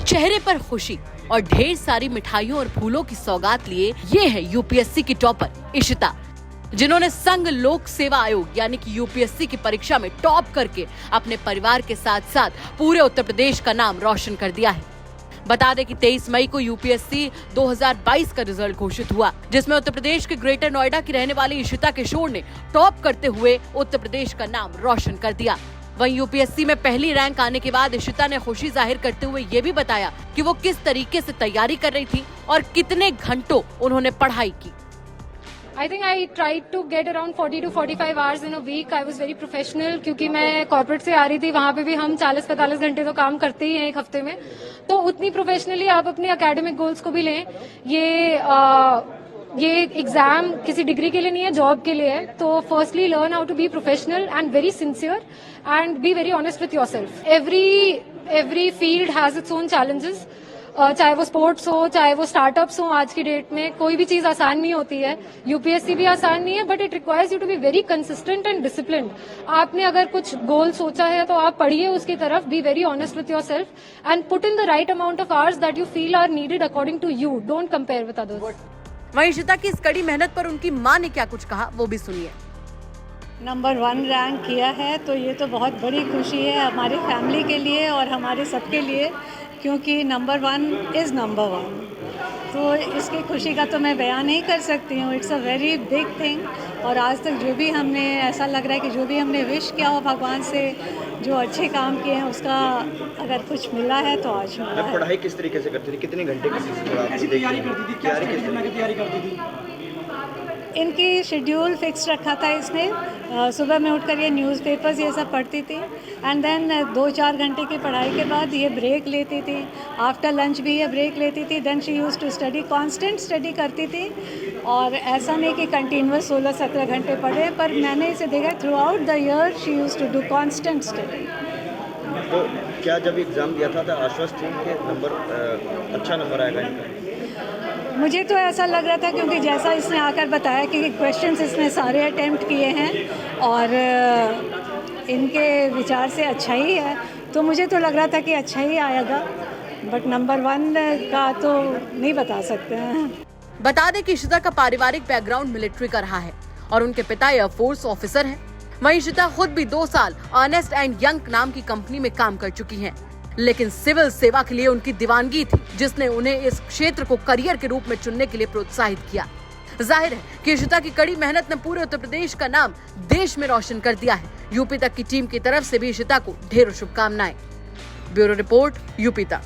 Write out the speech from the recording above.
चेहरे पर खुशी और ढेर सारी मिठाइयों और फूलों की सौगात लिए ये है यूपीएससी की टॉपर इशिता, जिन्होंने संघ लोक सेवा आयोग यानी कि यूपीएससी की परीक्षा में टॉप करके अपने परिवार के साथ साथ पूरे उत्तर प्रदेश का नाम रोशन कर दिया है। बता दें कि 23 मई को यूपीएससी 2022 का रिजल्ट घोषित हुआ, जिसमें उत्तर प्रदेश के ग्रेटर नोएडा की रहने वाली इशिता किशोर ने टॉप करते हुए उत्तर प्रदेश का नाम रोशन कर दिया। वहीं यूपीएससी में पहली रैंक आने के बाद इशिता ने खुशी जाहिर करते हुए ये भी बताया कि वो किस तरीके से तैयारी कर रही थी और कितने घंटों उन्होंने पढ़ाई की। I think I tried to get around 40 to 45 hours in a week. I was very professional क्योंकि मैं कॉर्पोरेट से आ रही थी, वहाँ पे भी हम 40-45 घंटे तो काम करते ही हैं एक हफ्ते में, तो उतनी प्रोफेशनली आप अपने एकेडमिक गोल्स को भी लें। ये एग्जाम किसी डिग्री के लिए नहीं है, जॉब के लिए है। तो firstly learn how to be professional and very sincere and be very honest with yourself. Every field has its own challenges, चाहे वो स्पोर्ट्स हो, चाहे वो स्टार्टअप्स हो। आज की डेट में कोई भी चीज आसान नहीं होती है, यूपीएससी भी आसान नहीं है, but it requires you to be very consistent and disciplined. आपने अगर कुछ गोल सोचा है तो आप पढ़िए उसकी तरफ, be very honest with yourself and put in the right amount of hours that you feel are needed according to you. Don't compare with others. वहीं इशिता की इस कड़ी मेहनत पर उनकी मां ने क्या कुछ कहा, वो भी सुनिए। नंबर 1 रैंक किया है तो ये तो बहुत बड़ी खुशी है हमारी फैमिली के लिए और हमारे सबके लिए, क्योंकि नंबर 1 इज़ नंबर 1। तो इसकी खुशी का तो मैं बयान नहीं कर सकती हूँ। It's a very big thing. और आज तक जो भी हमने, ऐसा लग रहा है कि जो भी हमने विश किया हो भगवान से, जो अच्छे काम किए हैं उसका अगर कुछ मिला है तो आज मिला है। पढ़ाई किस तरीके से करती थी, कितने घंटे की तैयारी करती थी? इनकी शेड्यूल फिक्स रखा था इसने। सुबह में उठकर ये न्यूज़पेपर्स ये सब पढ़ती थी एंड देन 2-4 घंटे की पढ़ाई के बाद ये ब्रेक लेती थी। आफ्टर लंच भी ये ब्रेक लेती थी। Then she use to study, constant study करती थी। और ऐसा नहीं कि कंटिन्यूस 16-17 घंटे पढ़े, पर मैंने इसे देखा throughout the year she use to do constant study. तो क्या जब एग्ज़ाम दिया था तो आश्वस्त थी कि अच्छा नंबर आएगा इनका? मुझे तो ऐसा लग रहा था, क्योंकि जैसा इसने आकर बताया कि क्वेश्चंस इसने सारे अटेम्प्ट किए हैं और इनके विचार से अच्छा ही है, तो मुझे तो लग रहा था कि अच्छा ही आएगा, बट नंबर 1 का तो नहीं बता सकते हैं। बता दें कि इशिता का पारिवारिक बैकग्राउंड मिलिट्री का रहा है और उनके पिता एयरफोर्स ऑफिसर हैं। वहीं इशिता खुद भी 2 साल अर्नेस्ट एंड यंग नाम की कंपनी में काम कर चुकी हैं, लेकिन सिविल सेवा के लिए उनकी दीवानगी थी, जिसने उन्हें इस क्षेत्र को करियर के रूप में चुनने के लिए प्रोत्साहित किया। जाहिर है कि इशिता की कड़ी मेहनत ने पूरे उत्तर प्रदेश का नाम देश में रोशन कर दिया है। यूपी तक की टीम की तरफ से भी इशिता को ढेरों शुभकामनाएं। ब्यूरो रिपोर्ट, यूपी तक।